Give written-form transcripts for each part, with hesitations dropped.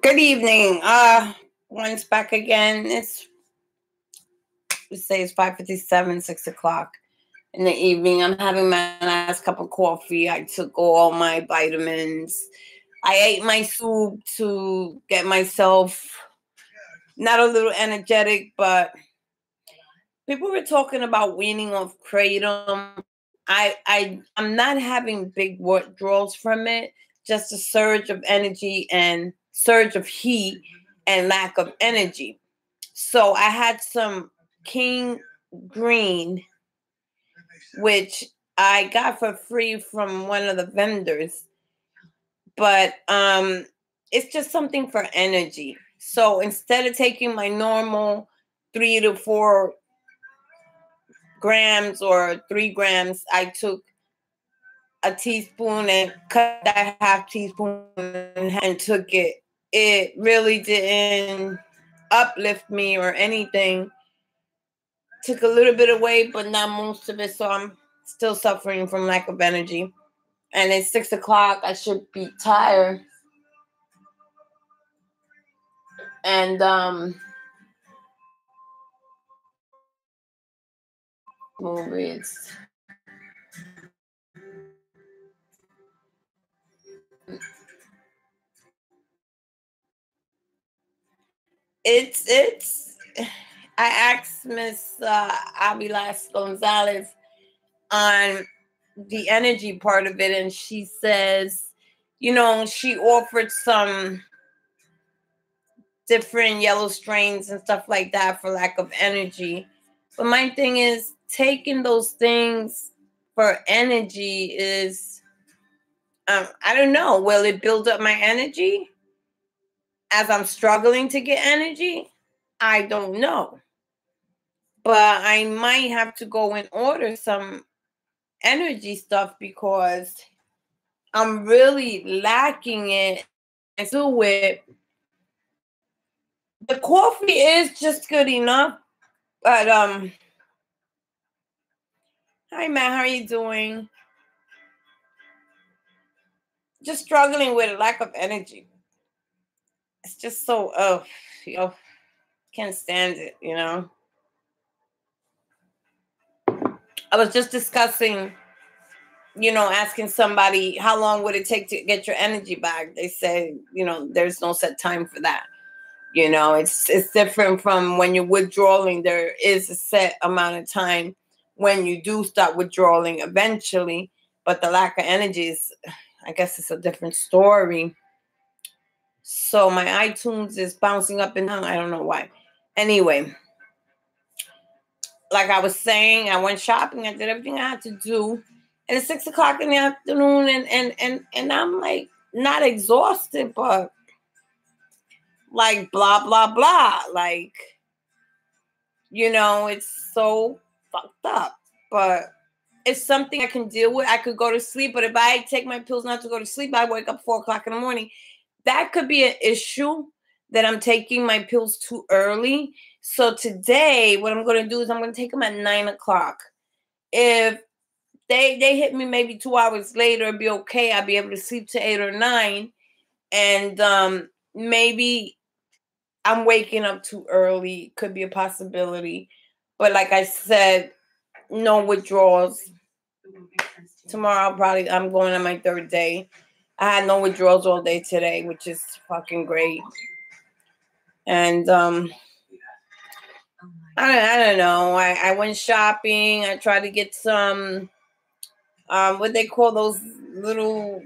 Good evening. Once back again. Let's say it's 5:57, 6 o'clock in the evening. I'm having my last cup of coffee. I took all my vitamins. I ate my soup to get myself not a little energetic, but people were talking about weaning off Kratom. I'm not having big withdrawals from it, just a surge of energy and surge of heat and lack of energy. So I had some King Green, which I got for free from one of the vendors. But it's just something for energy. So instead of taking my normal 3 to 4 grams or 3 grams, I took a teaspoon and cut that half teaspoon and took it. It really didn't uplift me or anything. Took a little bit away, but not most of it. So I'm still suffering from lack of energy. And it's 6 o'clock. I should be tired. And movies. It's I asked Miss Avilas Gonzalez on the energy part of it, and she says, she offered some different yellow strains and stuff like that for lack of energy. But my thing is, taking those things for energy is, I don't know, will it build up my energy as I'm struggling to get energy? I don't know. But I might have to go and order some energy stuff because I'm really lacking it. And so with the coffee is just good enough. But hi Matt, how are you doing? Just struggling with a lack of energy. It's just so can't stand it, I was just discussing, asking somebody how long would it take to get your energy back. They say, there's no set time for that. It's different from when you're withdrawing. There is a set amount of time when you do start withdrawing eventually, but the lack of energy is, I guess it's a different story. So my iTunes is bouncing up and down. I don't know why. Anyway, like I was saying, I went shopping. I did everything I had to do. And it's 6 o'clock in the afternoon, and I'm like not exhausted, but like blah, blah, blah. Like, it's so fucked up. But it's something I can deal with. I could go to sleep, but if I take my pills not to go to sleep, I wake up 4 o'clock in the morning. That could be an issue that I'm taking my pills too early. So today, what I'm going to do is I'm going to take them at 9 o'clock. If they hit me maybe 2 hours later, it'd be okay. I'll be able to sleep to 8 or 9. And maybe I'm waking up too early. Could be a possibility. But like I said, no withdrawals. Tomorrow, I'm going on my 3rd day. I had no withdrawals all day today, which is fucking great. And I don't know. I went shopping. I tried to get some what they call those little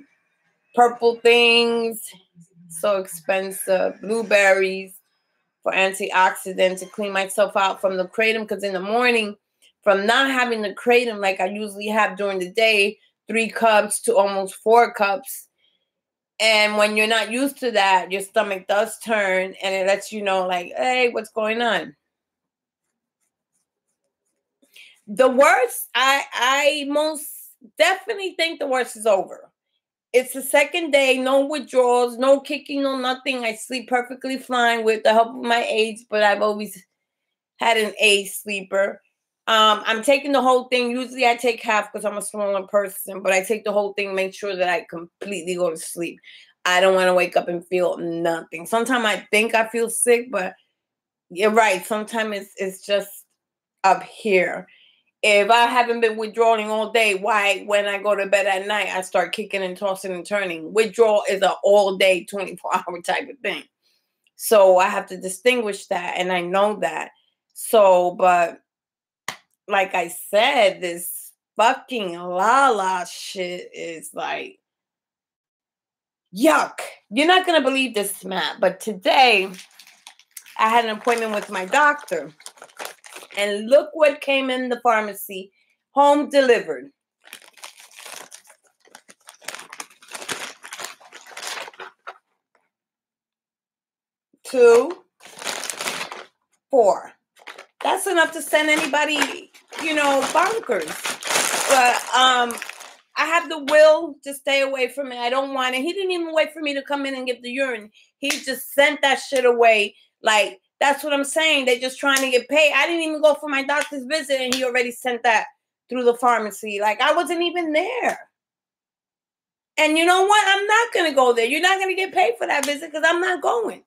purple things. So expensive. Blueberries for antioxidant to clean myself out from the kratom. Because in the morning, from not having the kratom like I usually have during the day, 3 cups to almost 4 cups. And when you're not used to that, your stomach does turn and it lets you know, like, hey, what's going on? The worst, I most definitely think the worst is over. It's the 2nd day, no withdrawals, no kicking, no nothing. I sleep perfectly fine with the help of my aides, but I've always had an aide sleeper. I'm taking the whole thing. Usually I take half because I'm a smaller person, but I take the whole thing, make sure that I completely go to sleep. I don't want to wake up and feel nothing. Sometimes I think I feel sick, but you're right. Sometimes it's just up here. If I haven't been withdrawing all day, why when I go to bed at night, I start kicking and tossing and turning? Withdrawal is an all day, 24-hour type of thing. So I have to distinguish that, and I know that. So, but like I said, this fucking Lala shit is like, yuck. You're not going to believe this, Matt, but today I had an appointment with my doctor, and look what came in the pharmacy, home delivered. 2, 4. That's enough to send anybody, bonkers. But I have the will to stay away from it. I don't want it. He didn't even wait for me to come in and get the urine. He just sent that shit away. Like, that's what I'm saying. They're just trying to get paid. I didn't even go for my doctor's visit, and he already sent that through the pharmacy. Like, I wasn't even there. And you know what? I'm not going to go there. You're not going to get paid for that visit because I'm not going.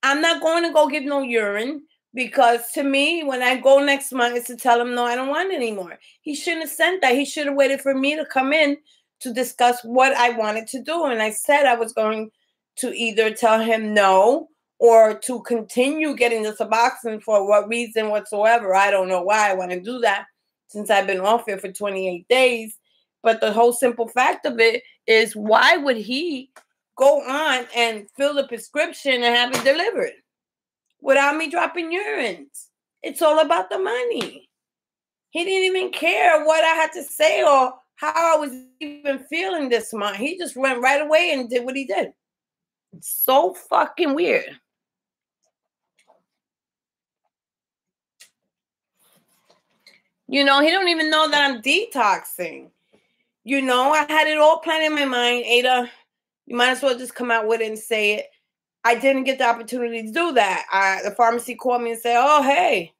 I'm not going to go get no urine. Because to me, when I go next month, it's to tell him, no, I don't want it anymore. He shouldn't have sent that. He should have waited for me to come in to discuss what I wanted to do. And I said I was going to either tell him no or to continue getting the Suboxone for what reason whatsoever. I don't know why I want to do that since I've been off it for 28 days. But the whole simple fact of it is, why would he go on and fill the prescription and have it delivered without me dropping urines? It's all about the money. He didn't even care what I had to say or how I was even feeling this month. He just went right away and did what he did. It's so fucking weird. He don't even know that I'm detoxing. I had it all planned in my mind. Ada, you might as well just come out with it and say it. I didn't get the opportunity to do that. The pharmacy called me and said, oh, hey,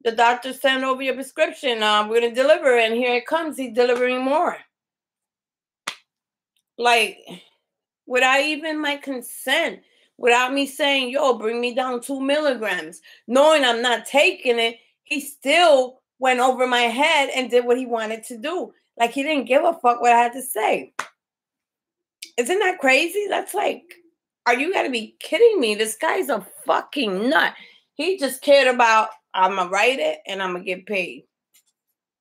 the doctor sent over your prescription. We're going to deliver it. And here it comes. He's delivering more. Like, without even my consent, without me saying, yo, bring me down 2 milligrams, knowing I'm not taking it, he still went over my head and did what he wanted to do. Like, he didn't give a fuck what I had to say. Isn't that crazy? That's like, are you gotta be kidding me? This guy's a fucking nut. He just cared about, I'm gonna write it and I'm gonna get paid.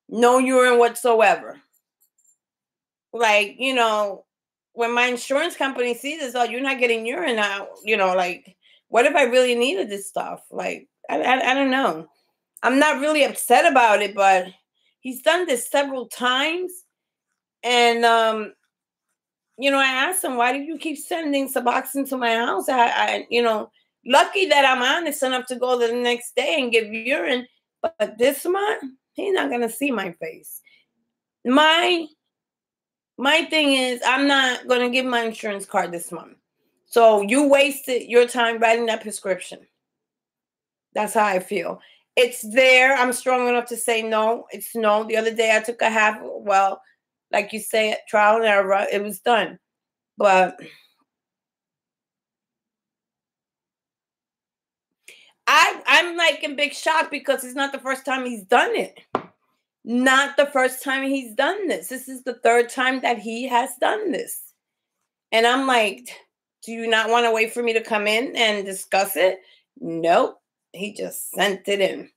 No urine whatsoever. Like, when my insurance company sees this, oh, you're not getting urine out, like, what if I really needed this stuff? Like, I don't know. I'm not really upset about it, but he's done this several times. And, I asked him, why do you keep sending Suboxone to my house? Lucky that I'm honest enough to go the next day and give urine. But this month, he's not going to see my face. My thing is, I'm not going to give my insurance card this month. So you wasted your time writing that prescription. That's how I feel. It's there. I'm strong enough to say no. It's no. The other day I took a half. Well, like you say, trial and error. It was done. But I'm like in big shock because it's not the first time he's done it. Not the first time he's done this. This is the third time that he has done this. And I'm like, do you not want to wait for me to come in and discuss it? Nope. He just sent it in.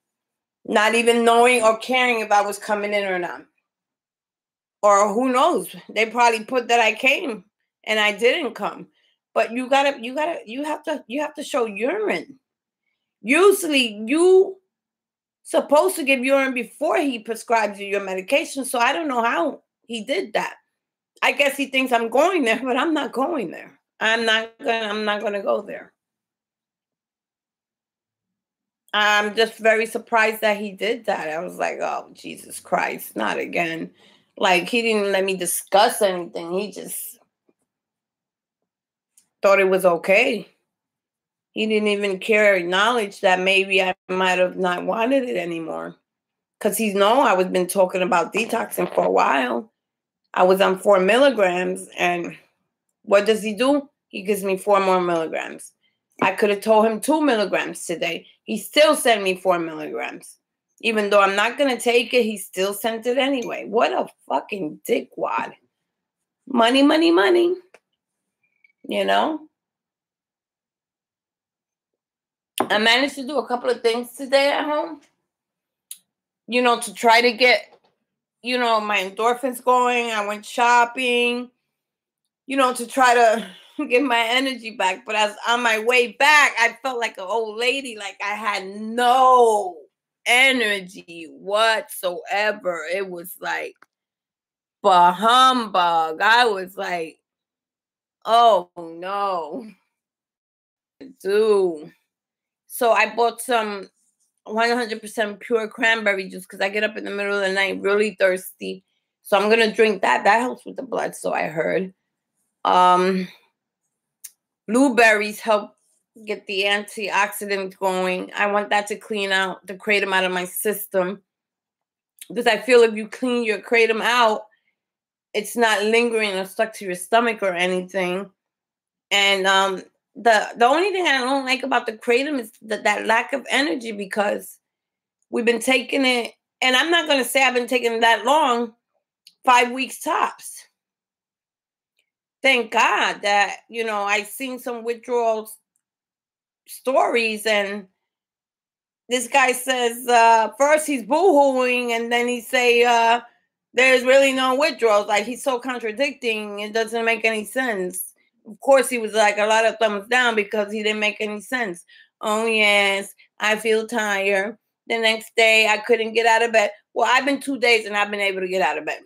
Not even knowing or caring if I was coming in or not. Or who knows? They probably put that I came and I didn't come. But you have to show urine. Usually you supposed to give urine before he prescribes you your medication. So I don't know how he did that. I guess he thinks I'm going there, but I'm not going there. I'm not gonna go there. I'm just very surprised that he did that. I was like, oh, Jesus Christ, not again. Like, he didn't let me discuss anything. He just thought it was okay. He didn't even care or acknowledge that maybe I might have not wanted it anymore. because I was been talking about detoxing for a while. I was on 4 milligrams, and what does he do? He gives me 4 more milligrams. I could have told him 2 milligrams today. He still sent me 4 milligrams. Even though I'm not going to take it, he still sent it anyway. What a fucking dickwad. Money, money, money. You know? I managed to do a couple of things today at home. To try to get, my endorphins going. I went shopping, to try to get my energy back. But as on my way back, I felt like an old lady. Like I had no energy whatsoever. It was like bah humbug. I was like, oh no, dude. So I bought some 100% pure cranberry juice because I get up in the middle of the night really thirsty. So I'm gonna drink that. That helps with the blood, so I heard. Blueberries help get the antioxidant going. I want that to clean out the kratom out of my system, because I feel if you clean your kratom out, it's not lingering or stuck to your stomach or anything. And the only thing I don't like about the kratom is that lack of energy, because we've been taking it, and I'm not going to say I've been taking it that long, 5 weeks tops. Thank God that, I've seen some withdrawal stories, and this guy says, first he's boo-hooing, and then he say, there's really no withdrawals. Like, he's so contradicting, it doesn't make any sense. Of course, he was like a lot of thumbs down because he didn't make any sense. Oh, yes, I feel tired. The next day, I couldn't get out of bed. Well, I've been 2 days and I've been able to get out of bed.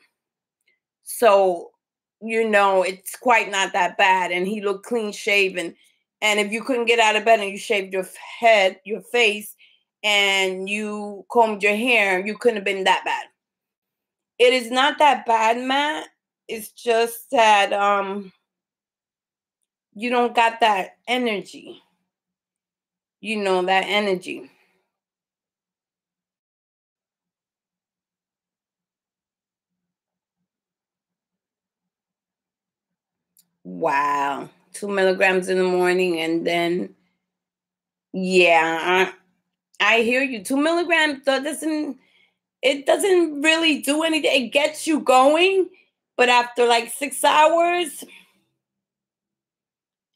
So, it's quite not that bad. And he looked clean shaven. And if you couldn't get out of bed and you shaved your head, your face, and you combed your hair, you couldn't have been that bad. It is not that bad, Matt. It's just that you don't got that energy. That energy. Wow. 2 milligrams in the morning, and then, yeah, I hear you. 2 milligrams doesn't really do anything. It gets you going, but after like 6 hours,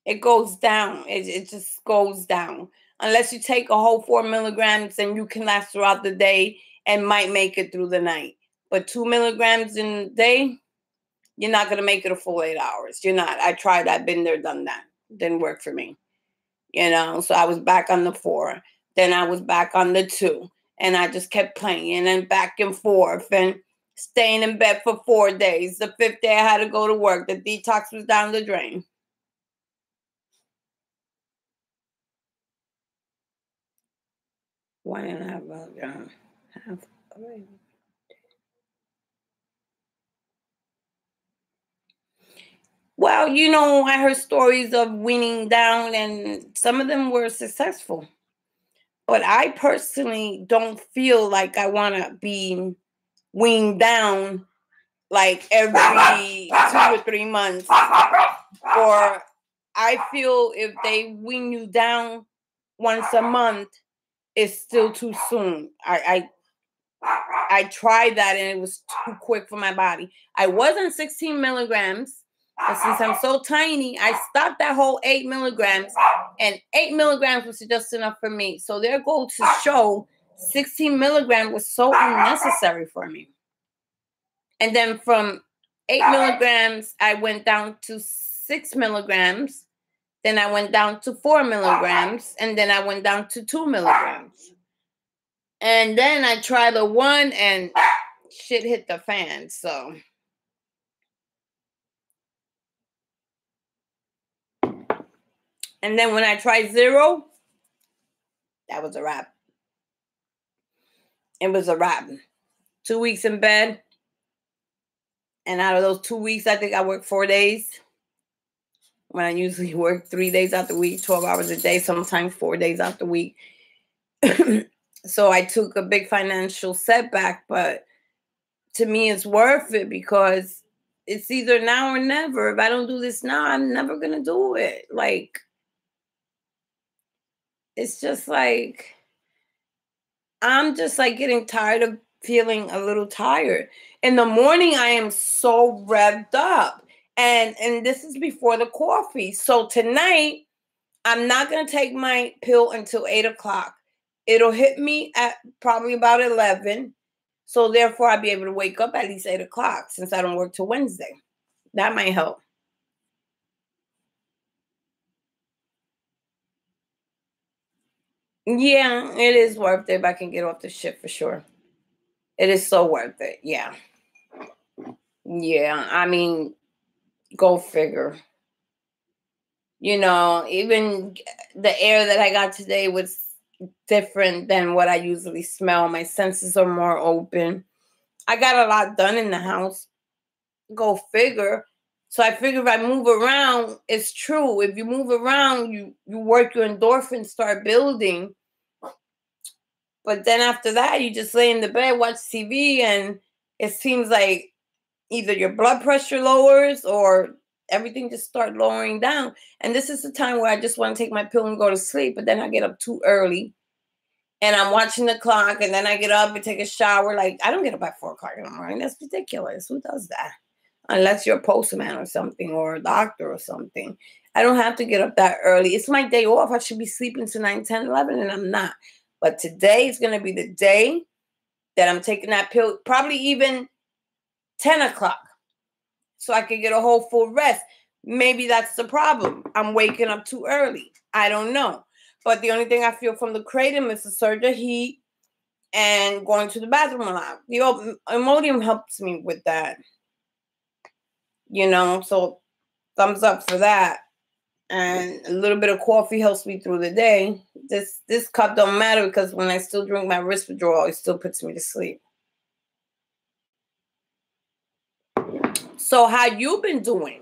it goes down. It just goes down. Unless you take a whole 4 milligrams, and you can last throughout the day and might make it through the night. But 2 milligrams in a day, you're not going to make it a full 8 hours. You're not. I tried. I've been there, done that. Didn't work for me. So I was back on the 4. Then I was back on the 2. And I just kept playing and back and forth and staying in bed for 4 days. The 5th day I had to go to work. The detox was down the drain. One and a half. Well, I heard stories of weaning down, and some of them were successful. But I personally don't feel like I want to be weaned down like every 2 or 3 months. Or I feel if they wean you down once a month, it's still too soon. I tried that, and it was too quick for my body. I was on 16 milligrams, but since I'm so tiny, I stopped that whole 8 milligrams, and 8 milligrams was just enough for me. So their goal to show 16 milligrams was so unnecessary for me. And then from 8 milligrams, I went down to 6 milligrams. Then I went down to 4 milligrams, and then I went down to 2 milligrams. And then I tried the 1, and shit hit the fan. So, and then when I tried 0, that was a wrap. It was a wrap. 2 weeks in bed. And out of those 2 weeks, I think I worked 4 days. When I usually work 3 days out the week, 12 hours a day, sometimes 4 days out the week. So I took a big financial setback, but to me it's worth it because it's either now or never. If I don't do this now, I'm never gonna do it. Like, it's just like I'm just like getting tired of feeling a little tired. In the morning, I am so revved up. And this is before the coffee. So tonight, I'm not gonna take my pill until 8 o'clock. It'll hit me at probably about 11. So therefore I'll be able to wake up at least 8 o'clock since I don't work till Wednesday. That might help. Yeah, it is worth it if I can get off the ship for sure. It is so worth it. Yeah. Yeah. I mean, go figure. Even the air that I got today was different than what I usually smell. My senses are more open. I got a lot done in the house. Go figure. So I figure if I move around, it's true. If you move around, you work your endorphins start building. But then after that, you just lay in the bed, watch TV, and it seems like either your blood pressure lowers or everything just start lowering down. And this is the time where I just want to take my pill and go to sleep, but then I get up too early and I'm watching the clock, and then I get up and take a shower. Like, I don't get up at 4 o'clock in the morning. That's ridiculous. Who does that? Unless you're a postman or something or a doctor or something. I don't have to get up that early. It's my day off. I should be sleeping to 9, 10, 11, and I'm not. But today is going to be the day that I'm taking that pill, probably even 10 o'clock, so I can get a whole full rest. Maybe that's the problem. I'm waking up too early. I don't know. But the only thing I feel from the kratom is the surge of heat and going to the bathroom a lot. The Imodium helps me with that, so thumbs up for that. And a little bit of coffee helps me through the day. This cup don't matter because when I still drink my wrist withdrawal, it still puts me to sleep. So how you been doing?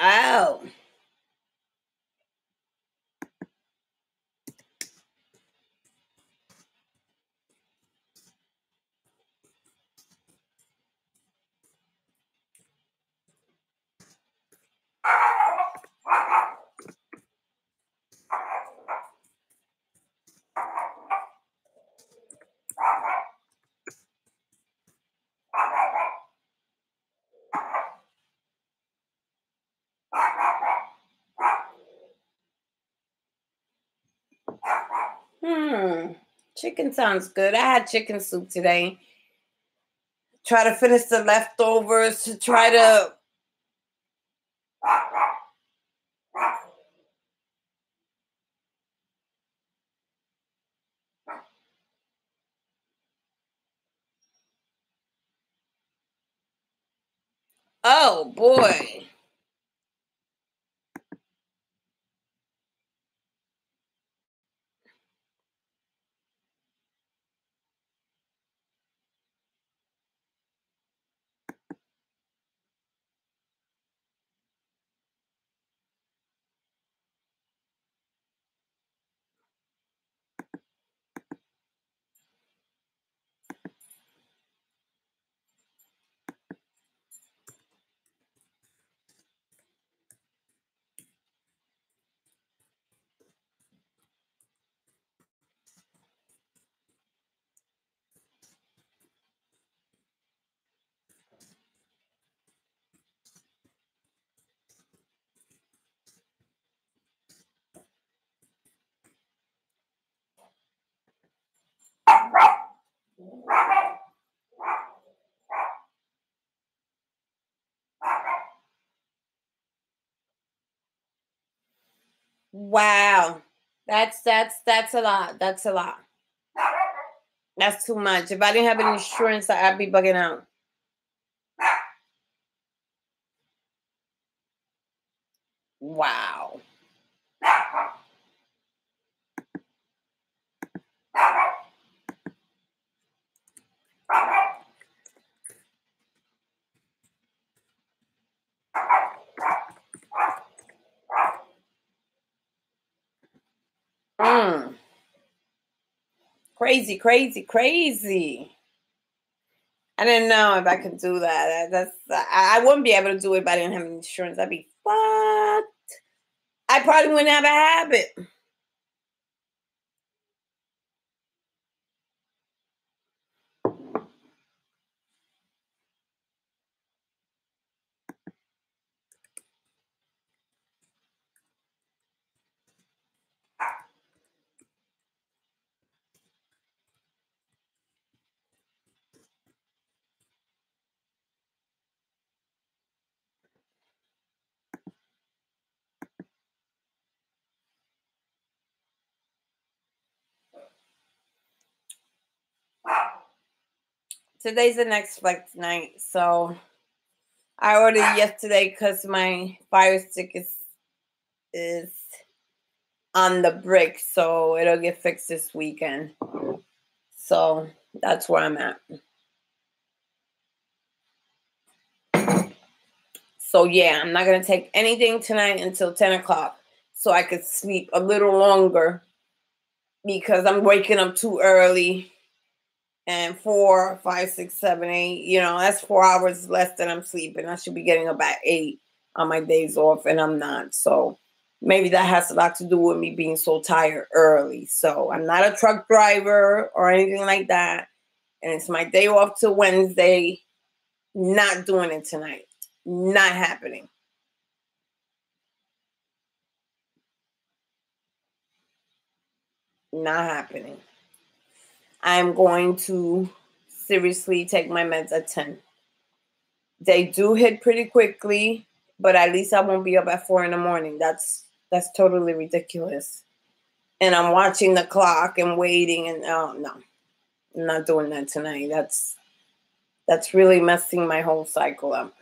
Oh. Chicken sounds good. I had chicken soup today. Try to finish the leftovers to try to. Oh boy. Wow. That's a lot. That's a lot. That's too much. If I didn't have an insurance, I'd be bugging out. Wow. Mm. Crazy, crazy, crazy. I didn't know if I could do that. I wouldn't be able to do it if I didn't have insurance. I'd be fucked. I probably wouldn't have a habit. Today's the next flex night, so I ordered yesterday because my fire stick is on the brick, so it'll get fixed this weekend. So that's where I'm at. So yeah, I'm not gonna take anything tonight until 10 o'clock, so I could sleep a little longer because I'm waking up too early. And 4, 5, 6, 7, 8, that's 4 hours less than I'm sleeping. I should be getting up at 8 on my days off, and I'm not. So maybe that has a lot to do with me being so tired early. So I'm not a truck driver or anything like that. And it's my day off till Wednesday. Not doing it tonight. Not happening. Not happening. I'm going to seriously take my meds at 10. They do hit pretty quickly, but at least I won't be up at 4 in the morning. That's totally ridiculous. And I'm watching the clock and waiting, and oh no, I'm not doing that tonight. That's really messing my whole cycle up.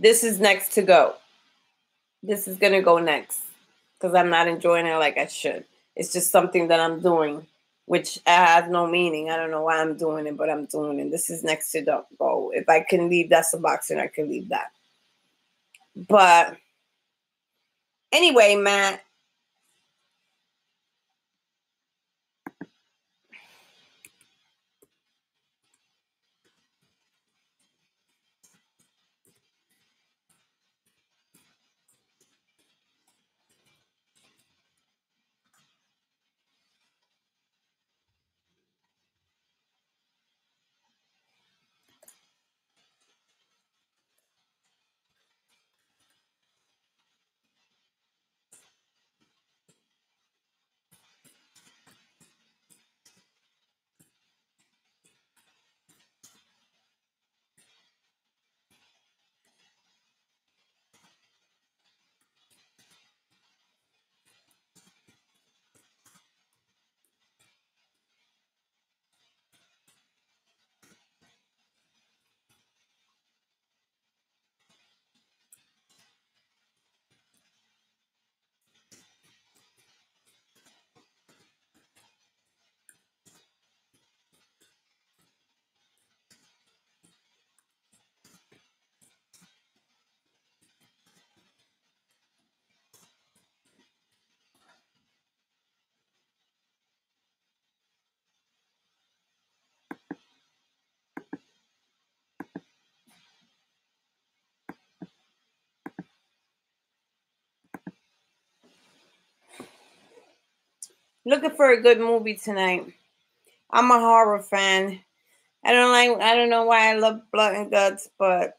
This is next to go. This is gonna go next because I'm not enjoying it like I should. It's just something that I'm doing, which has no meaning. I don't know why I'm doing it, but I'm doing it. This is next to go. If I can leave that Suboxone, I can leave that. But anyway, Matt. Looking for a good movie tonight. I'm a horror fan. I don't know why I love blood and guts, but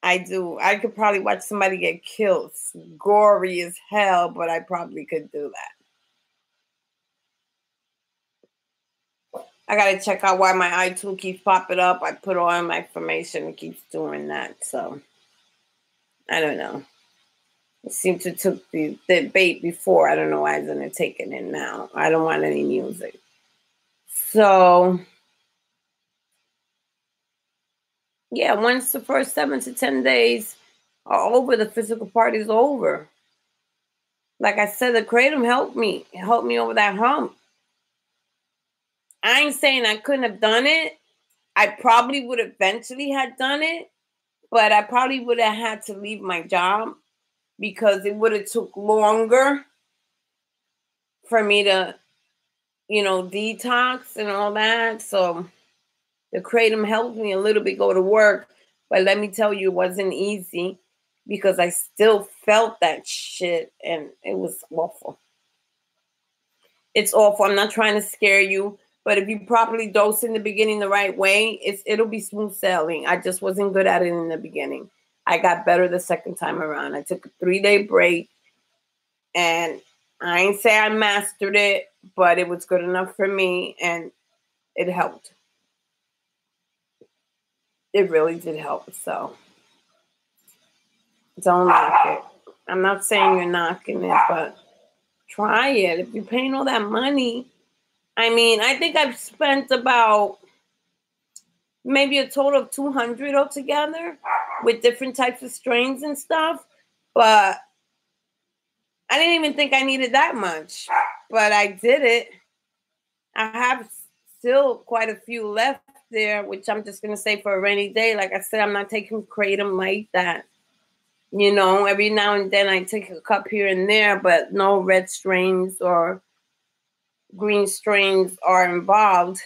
I do. I could probably watch somebody get killed. It's gory as hell, but I probably could do I gotta check out why my eye tool keeps popping up. I put all my information and keeps doing that. So I don't know. It seemed to took the bait before. I don't know why it's taking it now. I don't want any music. So yeah, once the first 7 to 10 days are over, the physical part is over. Like I said, the Kratom helped me. It helped me over that hump. I ain't saying I couldn't have done it. I probably would eventually have done it, but I probably would have had to leave my job because it would have took longer for me to, detox and all that. So the Kratom helped me a little bit go to work, but let me tell you, it wasn't easy because I still felt that shit and it was awful. It's awful. I'm not trying to scare you, but if you properly dose in the beginning the right way, it'll be smooth sailing. I just wasn't good at it in the beginning. I got better the second time around. I took a 3-day break and I ain't say I mastered it, but it was good enough for me and it helped. It really did help. So don't knock it. I'm not saying you're knocking it, but try it. If you're paying all that money, I mean, I think I've spent about maybe a total of 200 altogether with different types of strains and stuff. But I didn't even think I needed that much, but I did it. I have still quite a few left there, which I'm just going to say for a rainy day. Like I said, I'm not taking Kratom like that. Every now and then I take a cup here and there, but no red strains or green strains are involved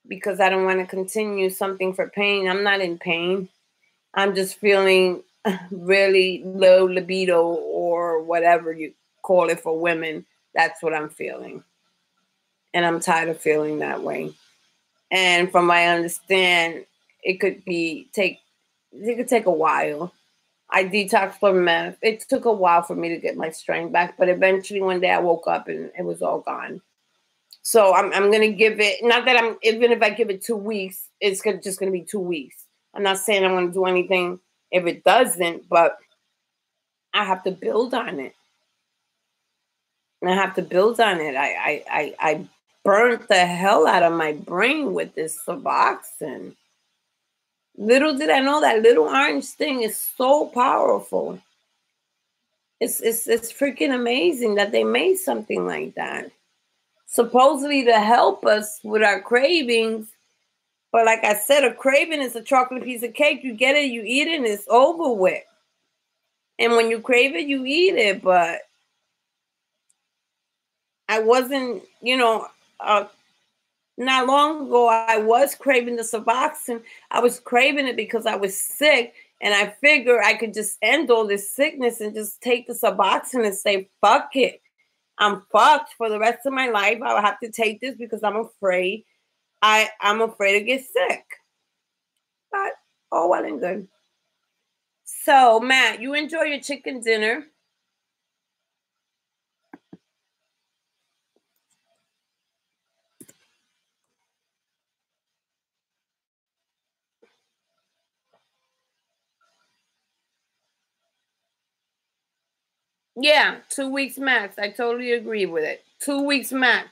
because I don't want to continue something for pain. I'm not in pain. I'm just feeling really low libido or whatever you call it for women. That's what I'm feeling. And I'm tired of feeling that way. And from what I understand, it could take a while. I detoxed from meth. It took a while for me to get my strength back, but eventually one day I woke up and it was all gone. So I'm gonna give it. Not that even if I give it 2 weeks, it's just gonna be 2 weeks. I'm not saying I'm gonna do anything if it doesn't, but I have to build on it. I have to build on it. I burnt the hell out of my brain with this Suboxone. Little did I know that little orange thing is so powerful. It's freaking amazing that they made something like that. Supposedly to help us with our cravings. But like I said, a craving is a chocolate piece of cake. You get it, you eat it, and it's over with. And when you crave it, you eat it. But I wasn't, not long ago, I was craving the Suboxone. I was craving it because I was sick. And I figured I could just end all this sickness and just take the Suboxone and say, fuck it. I'm fucked for the rest of my life. I'll have to take this because I'm afraid. I'm afraid to get sick. But all well and good. So, Matt, you enjoy your chicken dinner. Yeah, 2 weeks max. I totally agree with it. 2 weeks max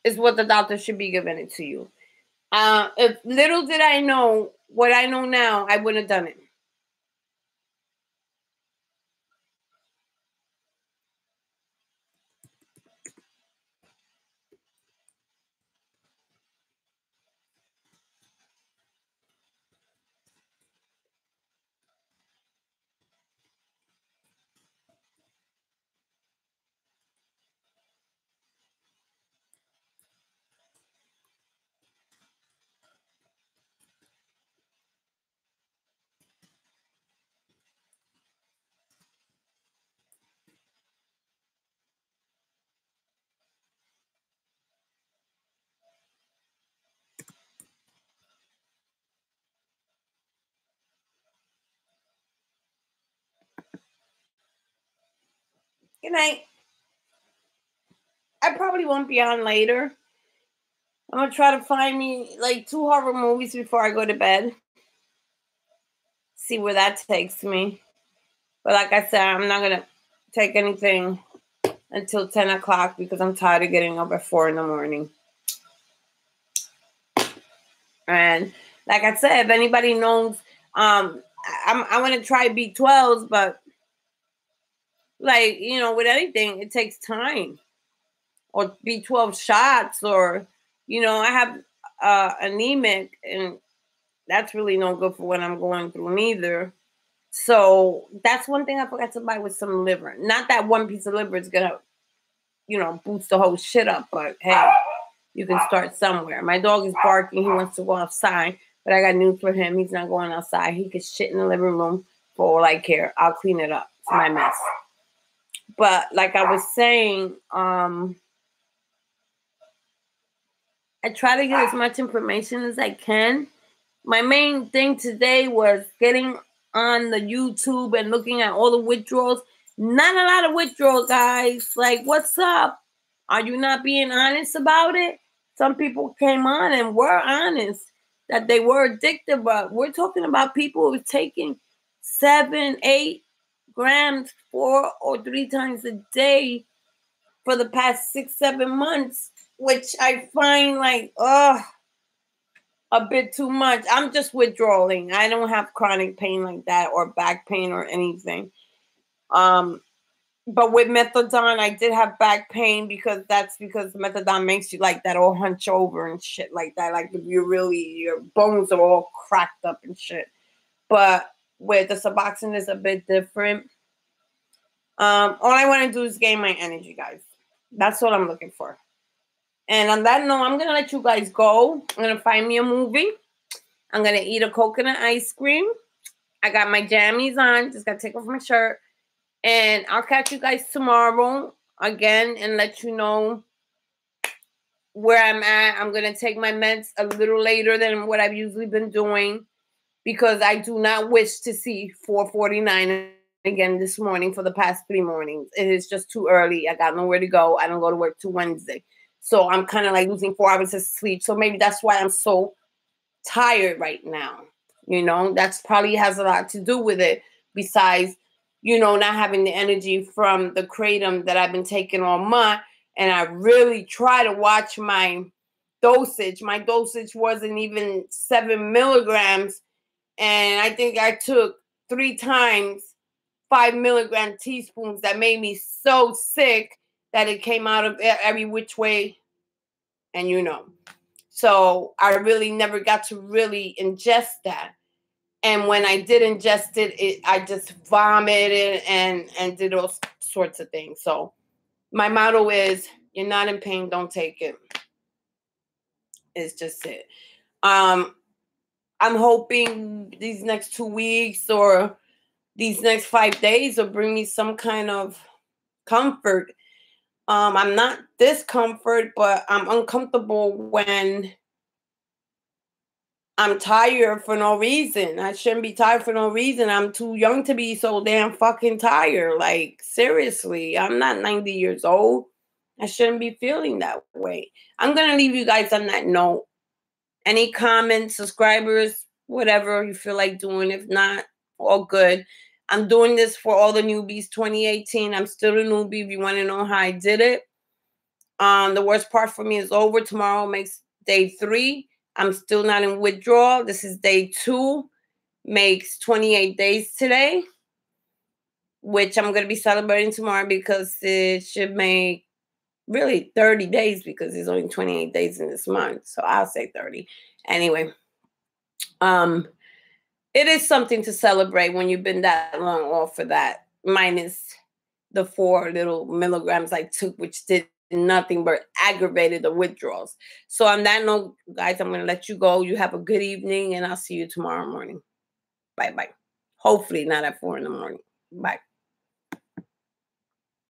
is what the doctor should be giving it to you. If little did I know what I know now, I wouldn't have done it. Good night. I probably won't be on later. I'm going to try to find me like 2 horror movies before I go to bed. See where that takes me. But like I said, I'm not going to take anything until 10 o'clock because I'm tired of getting up at 4 in the morning. And like I said, if anybody knows, I want to try B12s, but like, you know, with anything, it takes time. Or B12 shots, or, you know, I have anemic, and that's really no good for what I'm going through neither. So that's one thing I forgot to buy with some liver. Not that one piece of liver is going to, you know, boost the whole shit up, but hey, you can start somewhere. My dog is barking. He wants to go outside, but I got news for him. He's not going outside. He can shit in the living room for all I care. I'll clean it up. It's my mess. But like I was saying, I try to get as much information as I can. My main thing today was getting on the YouTube and looking at all the withdrawals. Not a lot of withdrawals, guys. Like, what's up? Are you not being honest about it? Some people came on and were honest that they were addicted, but we're talking about people who are taking 7, 8 grams 4 or 3 times a day for the past 6, 7 months, which I find like, a bit too much. I'm just withdrawing. I don't have chronic pain like that or back pain or anything. But with methadone, I did have back pain because methadone makes you like that, all hunch over and shit like that. Like if your bones are all cracked up and shit. But with the Suboxone, it's a bit different. All I want to do is gain my energy, guys. That's what I'm looking for. And on that note, I'm going to let you guys go. I'm going to find me a movie. I'm going to eat a coconut ice cream. I got my jammies on. Just got to take off my shirt. And I'll catch you guys tomorrow again and let you know where I'm at. I'm going to take my meds a little later than what I've usually been doing because I do not wish to see 4:49 again this morning for the past 3 mornings. It is just too early. I got nowhere to go. I don't go to work till Wednesday. So I'm kind of like losing 4 hours of sleep. So maybe that's why I'm so tired right now. You know, that's probably has a lot to do with it besides, you know, not having the energy from the Kratom that I've been taking all month. And I really try to watch my dosage. My dosage wasn't even 7 milligrams. And I think I took 3 times 5 milligram teaspoons that made me so sick that it came out of every which way. And you know, so I really never got to really ingest that. And when I did ingest it, I just vomited and did all sorts of things. So my motto is, you're not in pain, don't take it. It's just it. I'm hoping these next 2 weeks or these next 5 days will bring me some kind of comfort. I'm not discomfort, but I'm uncomfortable when I'm tired for no reason. I shouldn't be tired for no reason. I'm too young to be so damn fucking tired. Like, seriously, I'm not 90 years old. I shouldn't be feeling that way. I'm going to leave you guys on that note. Any comments, subscribers, whatever you feel like doing. If not, all good. I'm doing this for all the newbies 2018. I'm still a newbie if you want to know how I did it. The worst part for me is over. Tomorrow makes day 3. I'm still not in withdrawal. This is day 2. Makes 28 days today, which I'm going to be celebrating tomorrow because it should make really 30 days because there's only 28 days in this month. So I'll say 30. Anyway, it is something to celebrate when you've been that long off for that, minus the 4 little milligrams I took, which did nothing but aggravated the withdrawals. So on that note, guys, I'm going to let you go. You have a good evening, and I'll see you tomorrow morning. Bye-bye. Hopefully not at 4 in the morning. Bye.